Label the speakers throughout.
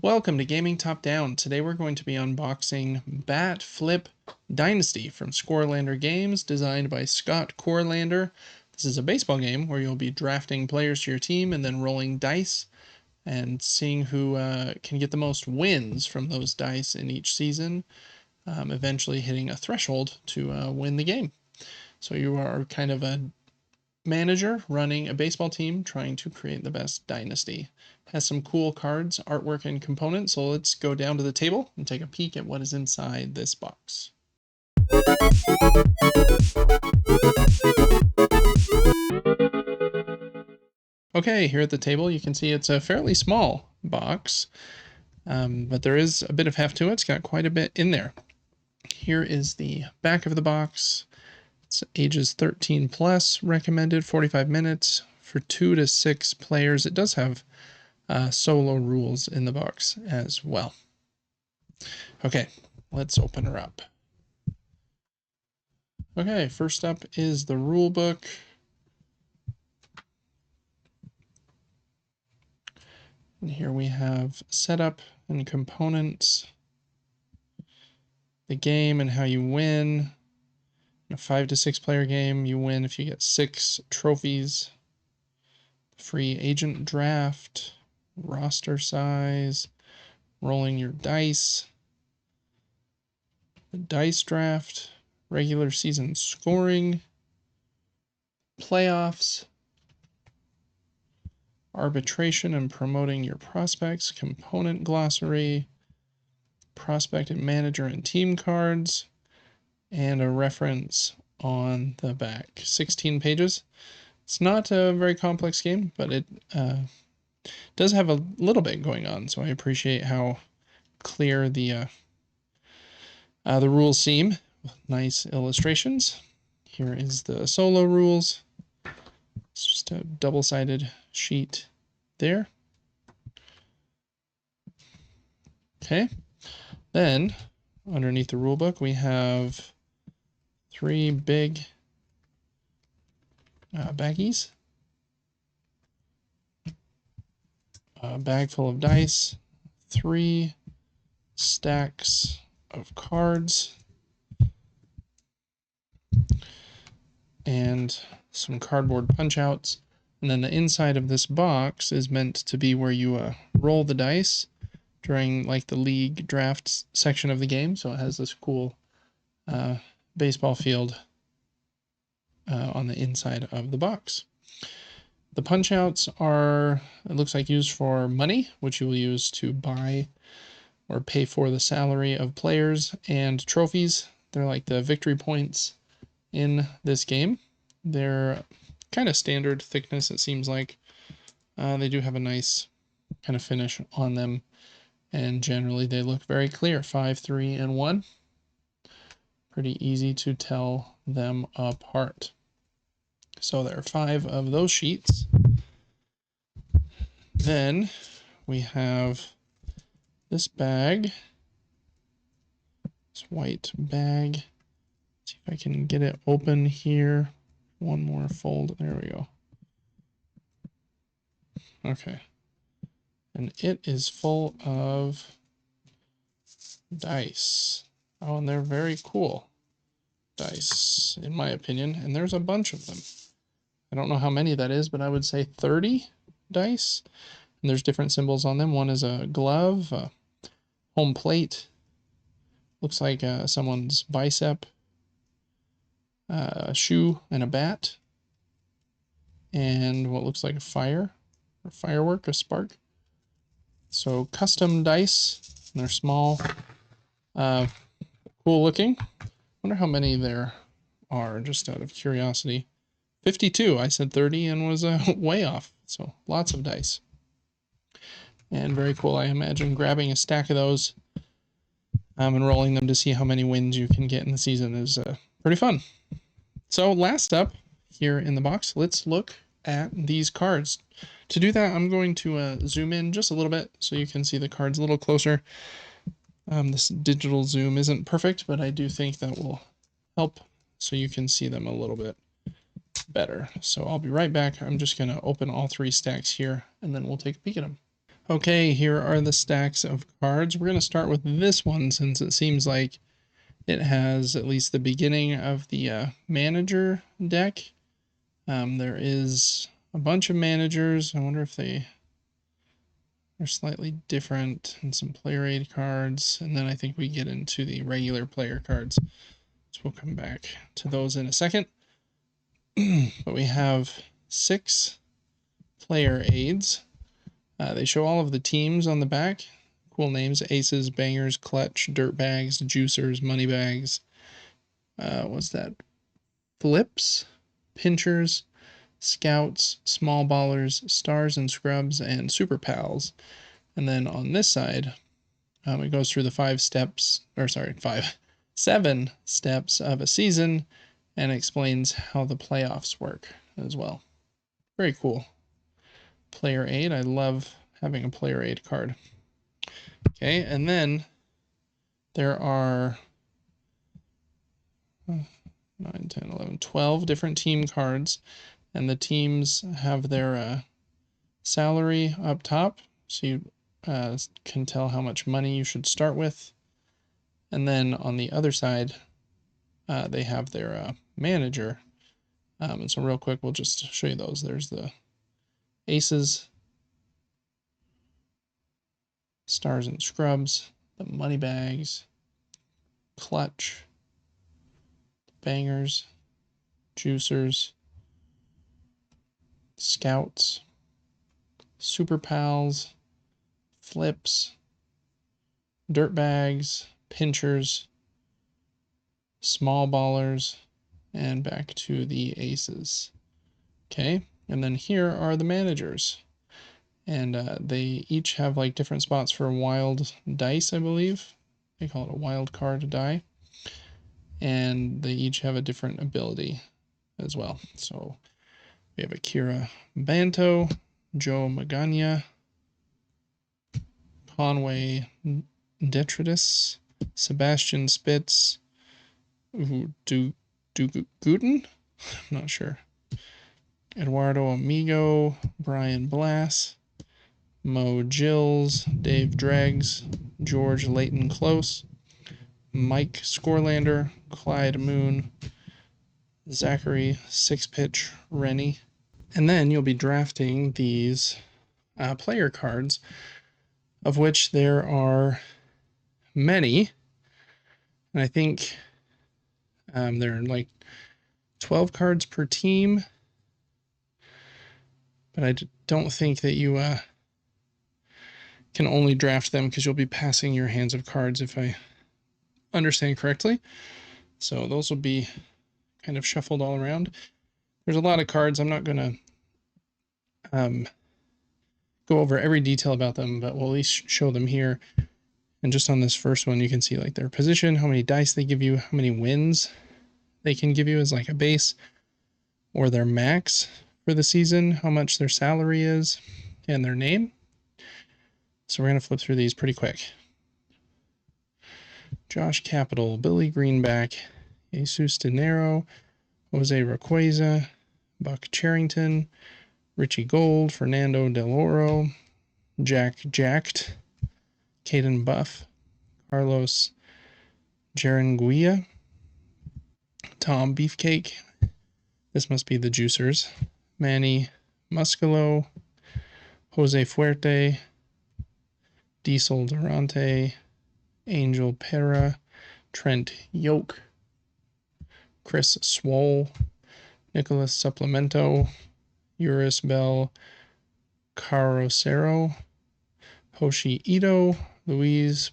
Speaker 1: Welcome to Gaming Top Down. Today we're going to be unboxing Bat Flip Dynasty from Scorelander Games, designed by Scott Corlander. This is a baseball game where you'll be drafting players to your team and then rolling dice and seeing who can get the most wins from those dice in each season, eventually hitting a threshold to win the game. So you are kind of a manager running a baseball team trying to create the best dynasty. Has some cool cards, artwork, and components, so let's go down to the table and take a peek at what is inside this box. Okay, here at the table you can see it's a fairly small box, but there is a bit of heft to it. It's got quite a bit in there. Here is the back of the box. It's ages 13 plus, recommended 45 minutes for 2 to 6 players. It does have solo rules in the box as well. Okay, let's open her up. Okay, first up is the rule book. And here we have setup and components, the game and how you win. In a 5 to 6 player game, you win if you get 6 trophies. Free agent draft, roster size, rolling your dice, the dice draft, regular season scoring, playoffs, arbitration and promoting your prospects, component glossary, prospect and manager and team cards, and a reference on the back. 16 pages. It's not a very complex game, but it does have a little bit going on, so I appreciate how clear the rules seem. Nice illustrations. Here is the solo rules. It's just a double-sided sheet there. Okay. Then, underneath the rule book, we have 3 big baggies. A bag full of dice, 3 stacks of cards, and some cardboard punch outs. And then the inside of this box is meant to be where you roll the dice during like the league draft section of the game. So it has this cool baseball field on the inside of the box. The punch outs are, it looks like, used for money, which you will use to buy or pay for the salary of players, and trophies. They're like the victory points in this game. They're kind of standard thickness, it seems like. They do have a nice kind of finish on them, and generally they look very clear. 5, 3, and 1. Pretty easy to tell them apart. So there are 5 of those sheets. Then we have this bag, this white bag. Let's see if I can get it open here. One more fold. There we go. Okay. And it is full of dice. Oh, and they're very cool dice, in my opinion. And there's a bunch of them. I don't know how many that is, but I would say 30 dice. And there's different symbols on them. One is a glove, a home plate. Looks like someone's bicep, a shoe, and a bat. And what looks like a fire, or firework, a spark. So custom dice. And they're small, cool looking. Wonder how many there are, just out of curiosity. 52. I said 30 and was way off. So lots of dice. And very cool. I imagine grabbing a stack of those and rolling them to see how many wins you can get in the season is pretty fun. So last up here in the box, let's look at these cards. To do that, I'm going to zoom in just a little bit so you can see the cards a little closer. This digital zoom isn't perfect, but I do think that will help so you can see them a little bit better. So I'll be right back. I'm just going to open all 3 stacks here, and then we'll take a peek at them. Okay, here are the stacks of cards. We're going to start with this one since it seems like it has at least the beginning of the manager deck. There is a bunch of managers. I wonder if they're slightly different, and some player aid cards. And then I think we get into the regular player cards. So we'll come back to those in a second. But we have 6 player aids. They show all of the teams on the back. Cool names: Aces, Bangers, Clutch, Dirtbags, Juicers, Moneybags. What's that? Flips, Pinchers, Scouts, Small Ballers, Stars and Scrubs, and Super Pals. And then on this side, it goes through the 7 steps of a season and explains how the playoffs work as well. Very cool. Player aid. I love having a player aid card. Okay, and then there are 9, 10, 11, 12 different team cards, and the teams have their salary up top, so you can tell how much money you should start with. And then on the other side, they have their manager. And so real quick, we'll just show you those. There's the Aces, Stars and Scrubs, the Moneybags, Clutch, Bangers, Juicers, Scouts, Super Pals, Flips, Dirtbags, Pinchers, Small Ballers, and back to the Aces. Okay, and then here are the managers. And they each have like different spots for wild dice, I believe. They call it a wild card die. And they each have a different ability as well. So we have Akira Banto, Joe Magana, Conway Detritus, Sebastian Spitz, Guten? I'm not sure. Eduardo Amigo, Brian Blass, Mo Gills, Dave Dregs, George Leighton Close, Mike Scorlander, Clyde Moon, Zachary Six Pitch Rennie. And then you'll be drafting these player cards, of which there are many. And I think there are like 12 cards per team. But I don't think that you can only draft them because you'll be passing your hands of cards if I understand correctly. So those will be kind of shuffled all around. There's a lot of cards. I'm not going to go over every detail about them, but we'll at least show them here. And just on this first one, you can see like their position, how many dice they give you, how many wins they can give you as like a base, or their max for the season, how much their salary is, and their name. So we're going to flip through these pretty quick. Josh Capital, Billy Greenback, Jesus Dinero, Jose Requeza, Buck Charrington, Richie Gold, Fernando Del Oro, Jack Jacked, Caden Buff, Carlos Jaranguilla, Tom Beefcake, this must be the Juicers, Manny Muscalo, Jose Fuerte, Diesel Durante, Angel Pera, Trent Yoke, Chris Swoll, Nicholas Supplemento, Uris Bell Carosero, Hoshi Ito, Louise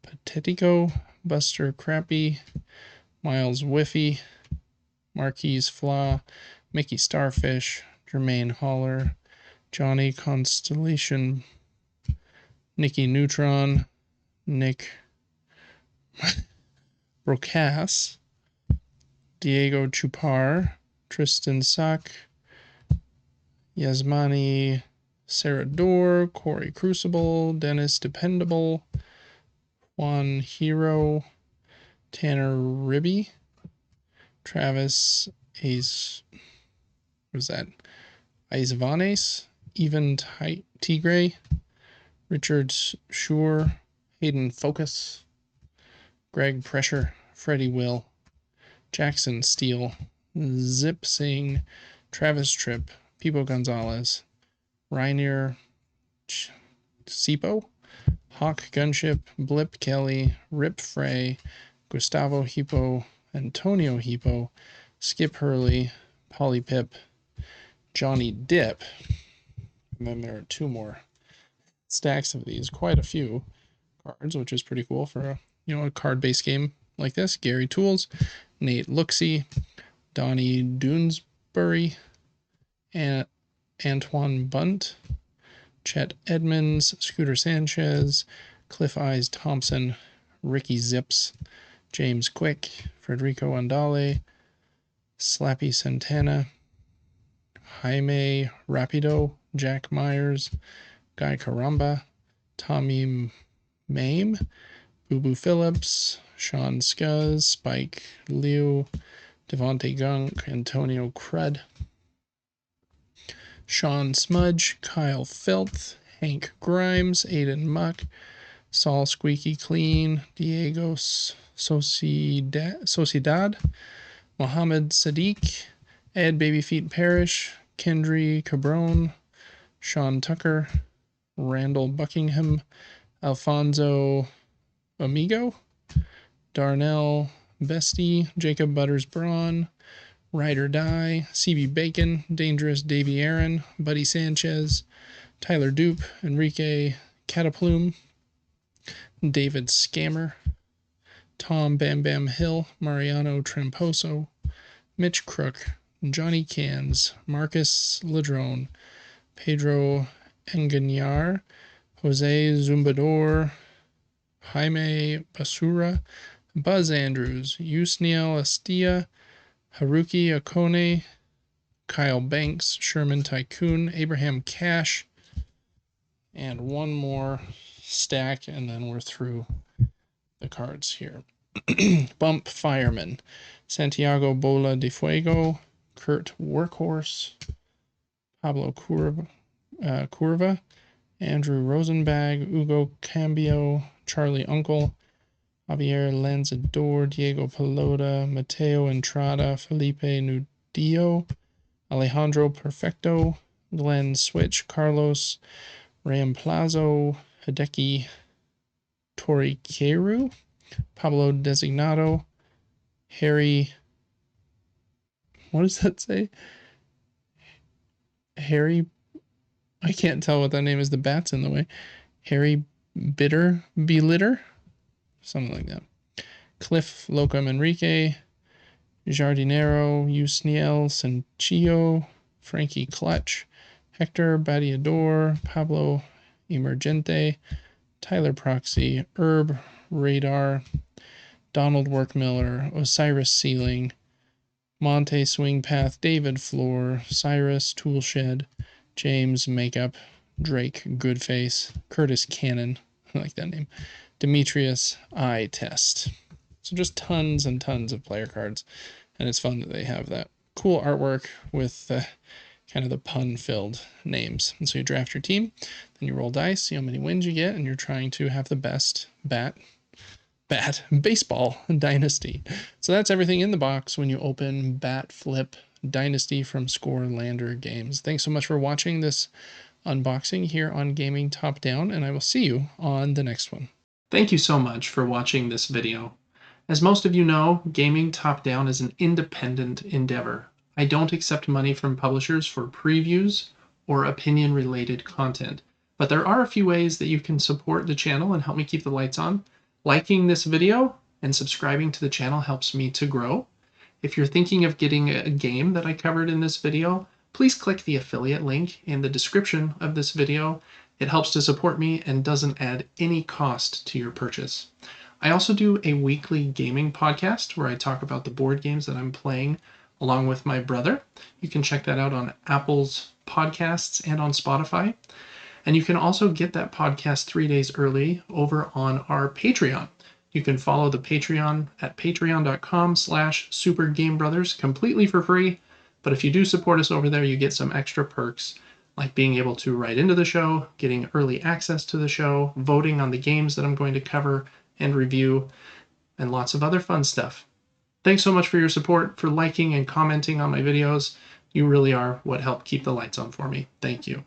Speaker 1: Patetico, Buster Crappy, Miles Whiffy, Marquise Flaw, Mickey Starfish, Jermaine Holler, Johnny Constellation, Nikki Neutron, Nick Brocass, Diego Chupar, Tristan Suck, Yasmani Serador, Corey Crucible, Dennis Dependable, Juan Hero, Tanner Ribby, Travis Aizvanes, Even Tigray, Richard Shure, Hayden Focus, Greg Pressure, Freddie Will, Jackson Steele, Zip Singh, Travis Tripp, Pipo Gonzalez, Rainier Sipo, Hawk Gunship, Blip Kelly, Rip Frey, Gustavo Hippo, Antonio Hippo, Skip Hurley, Polly Pip, Johnny Dip, and then there are two more stacks of these, quite a few cards, which is pretty cool for a card-based game like this. Gary Tools, Nate Looksey, Donnie Doonesbury, and Antoine Bunt, Chet Edmonds, Scooter Sanchez, Cliff Eyes Thompson, Ricky Zips, James Quick, Federico Andale, Slappy Santana, Jaime Rapido, Jack Myers, Guy Caramba, Tommy Mame, Boo Boo Phillips, Sean Scuzz, Spike Liu, Devontae Gunk, Antonio Crud, Sean Smudge, Kyle Filth, Hank Grimes, Aiden Muck, Saul Squeaky Clean, Diego Sociedad, Mohammed Sadiq, Ed Babyfeet Parrish, Kendry Cabron, Sean Tucker, Randall Buckingham, Alfonso Amigo, Darnell Bestie, Jacob Butters Braun, Ride or Die, CB Bacon, Dangerous Davy Aaron, Buddy Sanchez, Tyler Dupe, Enrique Cataplume, David Scammer, Tom Bam Bam Hill, Mariano Tramposo, Mitch Crook, Johnny Cans, Marcus Ladrone, Pedro Enganyar, Jose Zumbador, Jaime Basura, Buzz Andrews, Yusniel Astia, Haruki Akone, Kyle Banks, Sherman Tycoon, Abraham Cash, and one more stack, and then we're through the cards here. Bump Fireman, Santiago Bola de Fuego, Kurt Workhorse, Pablo Curva, Andrew Rosenbag, Hugo Cambio, Charlie Uncle, Javier Lanzador, Diego Pelota, Mateo Entrada, Felipe Nudio, Alejandro Perfecto, Glenn Switch, Carlos Ramplazo, Hideki Torikeru, Pablo Designado, Harry, what does that say? Harry, I can't tell what that name is, the bat's in the way. Harry Belitter, something like that. Cliff Locum Enrique, Jardinero, Yusniel Sanchillo, Frankie Clutch, Hector Badiador, Pablo Emergente, Tyler Proxy, Herb Radar, Donald Workmiller, Osiris Ceiling, Monte Swingpath, David Floor, Cyrus Toolshed, James Makeup, Drake Goodface, Curtis Cannon, I like that name, Demetrius Eye Test. So just tons and tons of player cards, and it's fun that they have that cool artwork with kind of the pun-filled names. And so you draft your team, then you roll dice, see how many wins you get, and you're trying to have the best Bat Baseball Dynasty. So that's everything in the box when you open Bat Flip Dynasty from Scorelander Games. Thanks so much for watching this unboxing here on Gaming Top Down, and I will see you on the next one. Thank you so much for watching this video. As most of you know, Gaming Top Down is an independent endeavor. I don't accept money from publishers for previews or opinion-related content, but there are a few ways that you can support the channel and help me keep the lights on. Liking this video and subscribing to the channel helps me to grow. If you're thinking of getting a game that I covered in this video, please click the affiliate link in the description of this video. It helps to support me and doesn't add any cost to your purchase. I also do a weekly gaming podcast where I talk about the board games that I'm playing along with my brother. You can check that out on Apple's podcasts and on Spotify. And you can also get that podcast 3 days early over on our Patreon. You can follow the Patreon at patreon.com/supergamebrothers completely for free. But if you do support us over there, you get some extra perks like being able to write into the show, getting early access to the show, voting on the games that I'm going to cover and review, and lots of other fun stuff. Thanks so much for your support, for liking and commenting on my videos. You really are what helped keep the lights on for me. Thank you.